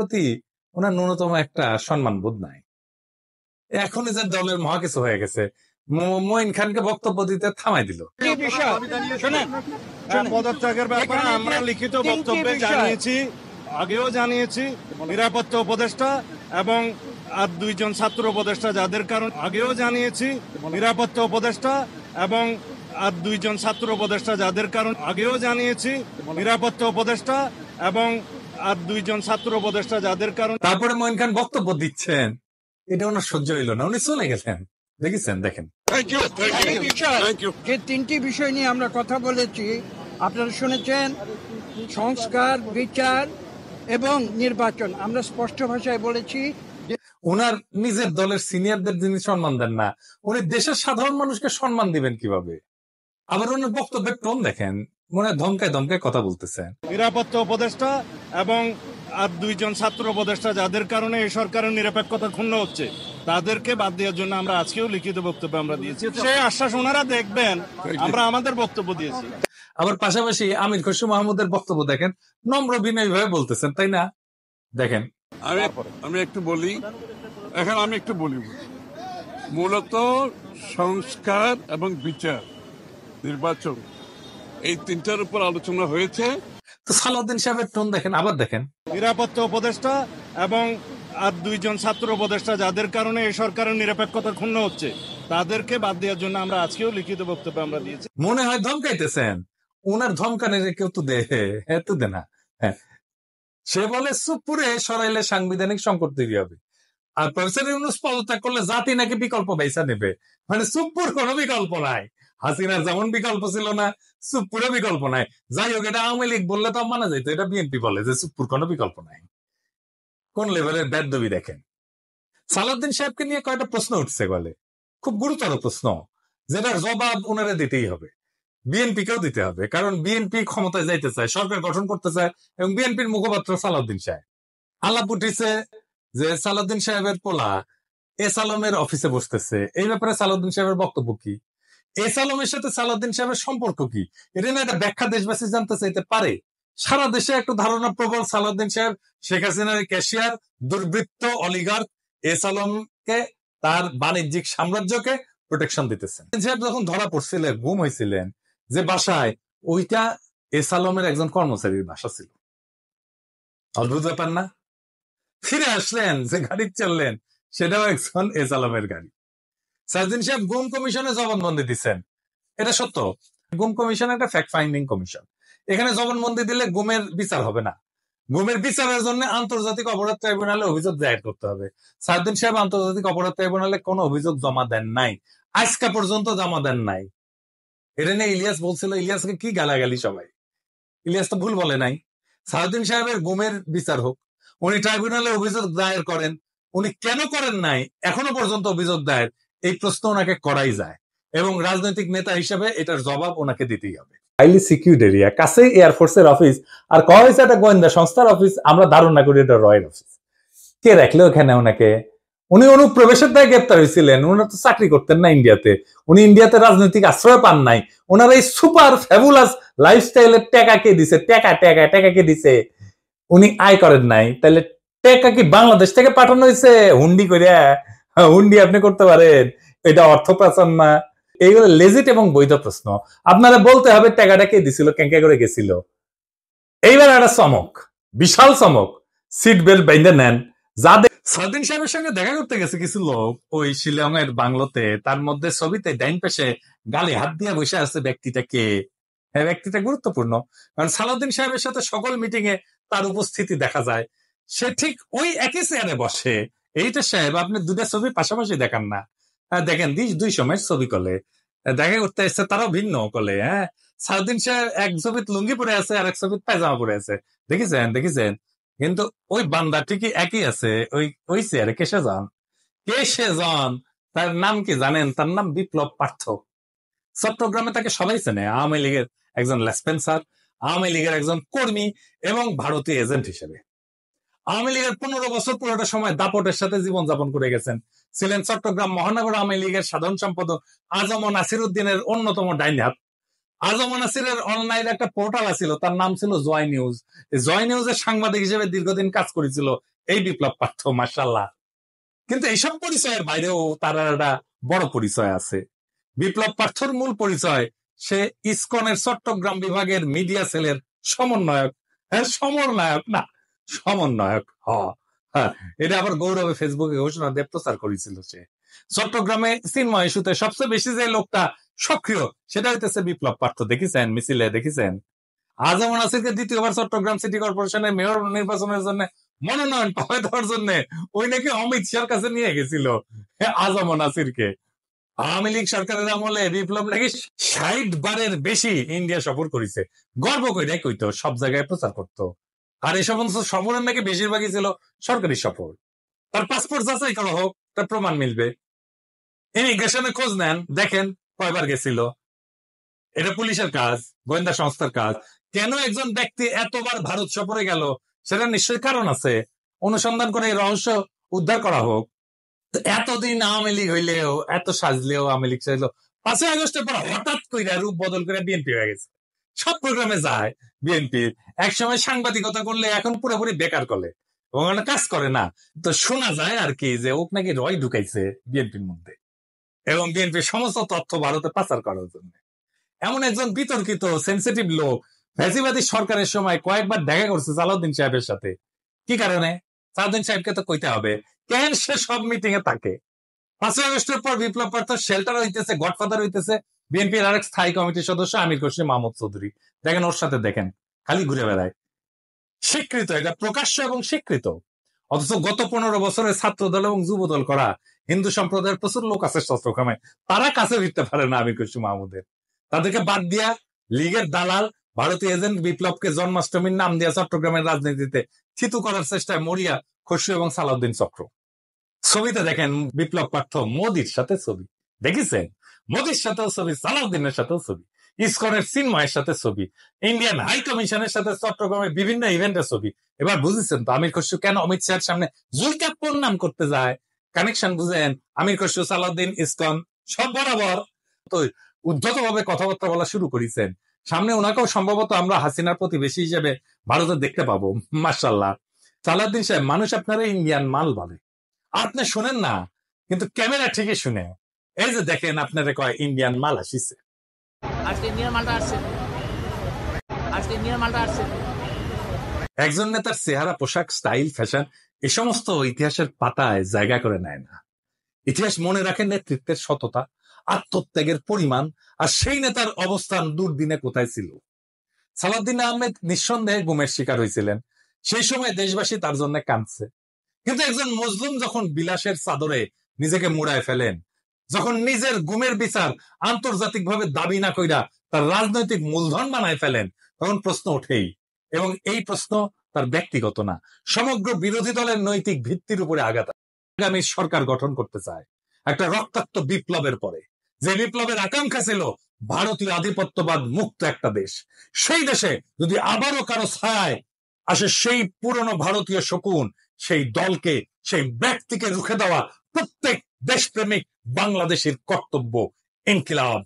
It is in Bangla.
প্রতি ওনার ন্যূনতম একটা সম্মান বোধ নাই। এখনই যে দলের মহা কিছু হয়ে গেছে, মঈন খানকে বক্তব্য দিতে থামাই দিল। পদত্যাগের ব্যাপারে আমরা লিখিত বক্তব্যে জানিয়েছি, আগেও জানিয়েছি, নিরাপত্তা উপদেষ্টা এবং আর দুইজন ছাত্র উপদেষ্টা যাদের কারণ আগেও জানিয়েছি, নিরাপত্তা উপদেষ্টা এবং আর দুইজন ছাত্র উপদেষ্টা যাদের কারণ আগেও জানিয়েছি, নিরাপত্তা উপদেষ্টা এবং আর দুইজন ছাত্র উপদেষ্টা যাদের কারণ। তারপরে মঈন খান বক্তব্য দিচ্ছেন, এটা ওনার সহ্য হইল না, উনি চলে গেছেন। দেখেছেন, দেখেন। যে তিনটি বিষয় নিয়ে আমরা কথা বলেছি আপনারা শুনেছেন, সংস্কার, বিচার এবং নির্বাচন। আমরা স্পষ্ট ভাষায় বলেছি ওনার নিজের দলের সিনিয়রদের যিনি সম্মান দেন না, উনি দেশের সাধারণ মানুষকে সম্মান দিবেন কিভাবে? আবার ওনার বক্তব্যের টোন দেখেন, মনে হয় ধমকায় ধমকায় কথা বলতেছেন। নিরাপত্তা উপদেষ্টা এবং আর দুইজন ছাত্র উপদেষ্টা যাদের কারণে এই সরকারের নিরপেক্ষতা ক্ষুণ্ণ হচ্ছে, তাদেরকে বাদ দেওয়ার জন্য আমরা আজকেও লিখিত বক্তব্য আমরা দিয়েছি। সেই আশ্বাস ওনারা দেখবেন, আমরা আমাদের বক্তব্য দিয়েছি। আবার পাশাপাশি আমির খসরু মাহমুদের বক্তব্য দেখেন, নম্র বিনয় ভাবে বলতেছেন, তাই না? দেখেন, আমি একটু বলি, এখন আমি একটু বলি, মূলত সংস্কার এবং বিচার, নির্বাচন, এই তিনটার উপর আলোচনা হয়েছে। তো সালাউদ্দিন সাহেবের টোন দেখেন, আবার দেখেন। নিরাপত্তা উপদেষ্টা এবং আর দুইজন ছাত্র উপদেষ্টা যাদের কারণে এই সরকারের নিরপেক্ষতা ক্ষুণ্ণ হচ্ছে, তাদেরকে বাদ দেওয়ার জন্য আমরা আজকেও লিখিত বক্তব্য আমরা দিয়েছি। মনে হয় ধমকাইতেছেন, ওনার ধমকানের কেউ তো দে না। হ্যাঁ, সে বলে সুপুরে সরাইলে সাংবিধানিক সংকট তৈরি হবে, আর প্রফেসর ইউনূস পদত্যাগ করলে জাতি নাকি বিকল্প পয়সা নেবে। মানে সুপুর কোনো বিকল্প নাই, হাসিনার যেমন বিকল্প ছিল না, সুপুরে বিকল্প নাই। যাই হোক, এটা আওয়ামী লীগ বললে তো মানা যাইতো, এটা বিএনপি বলে যে সুপুর কোনো বিকল্প নাই। কোন লেভেলের বেদবি দেখেন। সালাউদ্দিন সাহেবকে নিয়ে কয়েকটা প্রশ্ন উঠছে, বলে খুব গুরুতর প্রশ্ন, যেটার জবাব ওনারা দিতেই হবে, বিএনপি কেও দিতে হবে, কারণ বিএনপি ক্ষমতায় যাইতে চায়, সরকার গঠন করতে চায়, এবং বিএনপির মুখপাত্র সালাউদ্দিন সাহেব। আলাপ উঠিছে যে সালাউদ্দিন সাহেবের পোলা এস আলমের অফিসে বসতেছে, এই ব্যাপারে সালাউদ্দিন সাহেবের বক্তব্য কি? এস আলমের সাথে সালাউদ্দিন সাহেবের সম্পর্ক কি? এটা না একটা ব্যাখ্যা দেশবাসী জানতে চাইতে পারে। সারা দেশে একটু ধারণা প্রবল, সালাউদ্দিন সাহেব শেখ হাসিনার ক্যাশিয়ার, দুর্বৃত্ত অলিগার্ক এস আলমকে, তার বাণিজ্যিক সাম্রাজ্যকে প্রোটেকশন দিতেছেন। সাহেব যখন ধরা পড়ছিলেন, গুম হয়েছিলেন যে বাসায়, ওইটা এস আলমের একজন কর্মচারীর বাসা ছিল। অদ্ভুত ব্যাপার না? ফিরে আসলেন, যে গাড়ি চললেন সেটাও একজন এস আলমের গাড়ি। সালাউদ্দিন সাহেব গুম কমিশনে জবানবন্দি দিচ্ছেন, এটা সত্য। গুম কমিশন একটা ফ্যাক্ট ফাইন্ডিং কমিশন, এখানে জবানবন্দি দিলে গুমের বিচার হবে না, গুমের বিচারের জন্য আন্তর্জাতিক অপরাধ ট্রাইব্যুনালে অভিযোগ দায়ের করতে হবে। সালাউদ্দিন সাহেব আন্তর্জাতিক অপরাধ ট্রাইব্যুনালে কোনো অভিযোগ জমা দেন নাই, আজকা পর্যন্ত জমা দেন নাই। এটা নিয়ে ইলিয়াস বলছিল, ইলিয়াসকে কি গালাগালি সবাই, ইলিয়াস তো ভুল বলে নাই। সালাউদ্দিন সাহেবের গুমের বিচার হোক, উনি ট্রাইব্যুনালে অভিযোগ দায়ের করেন, উনি কেন করেন নাই এখনো পর্যন্ত অভিযোগ দায়ের, এই প্রশ্ন ওনাকে করাই যায়, এবং রাজনৈতিক নেতা হিসেবে এটার জবাব ওনাকে দিতেই হবে। হাইলি সিকিউরড এরিয়া, কাছে এয়ারফোর্সের অফিস, আর কয় হয়েছে একটা গোয়েন্দা সংস্থার অফিস, আমরা ধারণা করি এটা রয়ের অফিস। কে রাখলো ওখানে ওনাকে? উনি অনুপ্রবেশের দায়ে গ্রেপ্তার হয়েছিলেন, উনি তো চাকরি করতেন না ইন্ডিয়াতে, উনি ইন্ডিয়াতে রাজনৈতিক আশ্রয় পান নাই। ওনার এই সুপার ফ্যাবুলাস লাইফস্টাইলের টাকা কে দিছে? টাকা কে দিছে? উনি আয় করেন নাই, তাহলে টাকা কি বাংলাদেশ থেকে পাঠানো হয়েছে হুন্ডি করিয়া? হুন্ডি আপনি করতে পারেন, এটা অর্থ পাচার না? এইগুলো লেজিট এবং বৈধ প্রশ্ন, আপনারা বলতে হবে টাকাটা কে দিছিল, কেঙ্কা করে গেছিল। এইবার একটা চমক, বিশাল চমক, সিট বেল্ট বেঁধে নেন। যাদের সালাউদ্দিন সাহেবের সঙ্গে দেখা করতে গেছে কিছু লোক ওই শিলং এর বাংলোতে, তার মধ্যে ছবিতে ডাইন পাশে গালে হাত দিয়ে বসে আছে ব্যক্তিটা কে? হ্যাঁ, ব্যক্তিটা গুরুত্বপূর্ণ, কারণ সালাউদ্দিন সাহেবের সাথে সকল মিটিং এ তার উপস্থিতি দেখা যায়। সে ঠিক ওই একই চেয়ারে বসে। এইটা সাহেব, আপনি দুটা ছবি পাশাপাশি দেখান না, দেখেন দুই সময়ের ছবি কলে দেখা করতে এসছে, তারাও ভিন্ন কলে। হ্যাঁ, সালাউদ্দিন সাহেব এক ছবিত লুঙ্গি পরে আছে, আর এক ছবিত পায়জামা পরে আছে, দেখেছেন। কিন্তু ওই বান্দা ঠিকই একই আছে ওই চেয়ারে। কে সে জন? তার নাম কি জানেন? তার নাম বিপ্লব পার্থ। চট্টগ্রামে তাকে সবাই চেনে, আওয়ামী লীগের একজন লেসপেন্সার, আওয়ামী লীগের একজন কর্মী এবং ভারতীয় এজেন্ট হিসেবে। আওয়ামী লীগের 15 বছর পুরোটা সময় দাপটের সাথে জীবনযাপন করে গেছেন, ছিলেন চট্টগ্রাম মহানগর আওয়ামী লীগের সাধারণ সম্পাদক আজম নাসির উদ্দিনের অন্যতম ডাইন হাত। আজম নাসিরের অনলাইন একটা পোর্টাল ছিল, তার নাম ছিল জয় নিউজ। জয় নিউজের সাংবাদিক হিসেবে দীর্ঘদিন কাজ করেছিল এই বিপ্লব পার্থ, মাশাআল্লাহ। কিন্তু এইসব পরিচয়ের বাইরেও তার একটা বড় পরিচয় আছে। বিপ্লব পার্থর মূল পরিচয়, সে ইসকনের চট্টগ্রাম বিভাগের মিডিয়া সেলের সমন্বয়ক। হ্যাঁ, সমন্বয়ক না, সমন্বয়ক। হ্যাঁ, এটা আবার গৌরবে ফেসবুকে ঘোষণা দিয়ে প্রচার করেছিল সে। চট্টগ্রামে চিন্ময় ইস্যুতে সবচেয়ে বেশি যে লোকটা সক্রিয়, সেটা হইতেছে বিপ্লব পার্থ। দেখেছেন মিছিলে, দেখেছেন আজম নাসিরকে দ্বিতীয়বার চট্টগ্রাম সিটি কর্পোরেশনের মেয়র নির্বাচনের জন্য মনোনয়ন পাওয়া দেওয়ার জন্য ওই নাকি অমিত শাহর কাছে নিয়ে গেছিল আজম নাসিরকে। আওয়ামী লীগ সরকারের আমলে বিপ্লব নাকি 60 বারের বেশি ইন্ডিয়া সফর করেছে, গর্ব করে কইতো, সব জায়গায় প্রচার করতো। আর এই সমস্ত সফরের নাকি বেশিরভাগই ছিল সরকারি সফর। তার পাসপোর্ট যাচাই করা হোক, তার প্রমাণ মিলবে। ইমিগ্রেশনে খোঁজ নেন, দেখেন কয়বার গেছিল। এটা পুলিশের কাজ, গোয়েন্দা সংস্থার কাজ। কেন একজন ব্যক্তি এতবার ভারত সফরে গেল, সেটা নিশ্চয়ই কারণ আছে। অনুসন্ধান করে এই রহস্য উদ্ধার করা হোক। এতদিন আওয়ামী লীগ হইলেও, এত সাজলেও আওয়ামী লীগ সাজলো, 5ই আগস্টের পর হঠাৎ করে রূপ বদল করে বিএনপি হয়ে গেছে। সব প্রোগ্রামে যায় বিএনপি। একসময় সাংবাদিকতা করলে এখন পুরোপুরি বেকার করে এবং কাজ করে না। তো শোনা যায় আর কি যে ওক নাকি রয় ঢুকাইছে বিএনপির মধ্যে এবং বিএনপির সমস্ত তথ্য ভারতে পাচার করার জন্য। এমন একজন বিতর্কিত সেন্সিটিভ লোক ফ্যাসিবাদী সরকারের সময় কয়েকবার দেখা করছে সালাউদ্দিন সাহেবের সাথে। কি কারণে? সালাউদ্দিন সাহেবকে তো কইতে হবে কেন সে সব মিটিং এ থাকে। 5ই আগস্টের পর বিপ্লব পার্থ শেল্টার হইতেছে, গডফাদার হইতেছে বিএনপির আরেক স্থায়ী কমিটির সদস্য আমির খসরু মাহমুদ চৌধুরী। দেখেন ওর সাথে, দেখেন খালি ঘুরে বেড়ায়। স্বীকৃত, এটা প্রকাশ্য এবং স্বীকৃত। অথচ গত 15 বছরে ছাত্র দল এবং যুব দল করা হিন্দু সম্প্রদায়ের প্রচুর লোক আছে চট্টগ্রামে, তারা কাছে ফিরতে পারে না আমির খসরু মাহমুদের। তাদেরকে বাদ দিয়া লীগের দালাল ভারতীয় এজেন্ট বিপ্লবকে জন্মাষ্টমীর নাম দিয়া চট্টগ্রামের রাজনীতিতে থিতু করার চেষ্টায় মরিয়া খসরু এবং সালাউদ্দিন চক্র। ছবিতে দেখেন বিপ্লব পার্থ মোদির সাথে ছবি, দেখেছেন? মোদির সাথেও ছবি, সালাউদ্দিনের সাথেও ছবি, ইসকনের চিন্ময়ের সাথে ছবি, ইন্ডিয়ান হাই কমিশনের সাথে চট্টগ্রামের বিভিন্ন ইভেন্টের ছবি। এবার বুঝেছেন তো আমির খসরু কেন অমিত শাহের সামনে জুলকা প্রণাম করতে যায়? কানেকশন বুঝেন? আমির খসরু, সালাউদ্দিন, ইসকন সব বরাবর তো উদ্ধত ভাবে কথাবার্তা বলা শুরু করেছেন। সামনে ওনাকেও সম্ভবত আমরা হাসিনার প্রতিবেশী হিসেবে ভারতে দেখতে পাবো। মাশাআল্লাহ। সালাউদ্দিন সাহেব, মানুষ আপনারা ইন্ডিয়ান মাল বলে, আপনি শোনেন না, কিন্তু ক্যামেরা ঠিকই শুনে। এই যে দেখেন আপনারা কয় ইন্ডিয়ান মাল আসিছে, একজন নেতার চেহারা, পোশাক, স্টাইল, ফ্যাশন এ সমস্ত ইতিহাসের পাতায় জায়গা করে নেয় না। ইতিহাস মনে রাখে নেতৃত্বের সততা, আত্মত্যাগের পরিমাণ, আর সেই নেতার অবস্থান দুর্দিনে কোথায় ছিল। সালাউদ্দিন আহমেদ নিঃসন্দেহে গুমের শিকার হয়েছিলেন। সেই সময় দেশবাসী তার জন্য কাঁদছে। কিন্তু একজন মজলুম যখন বিলাসের চাদরে নিজেকে মুড়ায় ফেলেন, যখন নিজের গুমের বিচার আন্তর্জাতিকভাবে দাবি না কইরা তার রাজনৈতিক মূলধন বানায় ফেলেন, তখন প্রশ্ন ওঠেই। এবং এই প্রশ্ন তার ব্যক্তিগত না, সমগ্র বিরোধী দলের নৈতিক ভিত্তির উপরে আঘাত। আগামী সরকার গঠন করতে চায় একটা রক্তাক্ত বিপ্লবের পরে, যে বিপ্লবের আকাঙ্ক্ষা ছিল ভারতীয় আধিপত্যবাদ মুক্ত একটা দেশ। সেই দেশে যদি আবারও কারো ছায় আসে সেই পুরনো ভারতীয় শকুন, সেই দলকে, সেই ব্যক্তিকে রুখে দেওয়া প্রত্যেক দেশপ্রেমিক বাংলাদেশের কর্তব্য। ইনকিলাব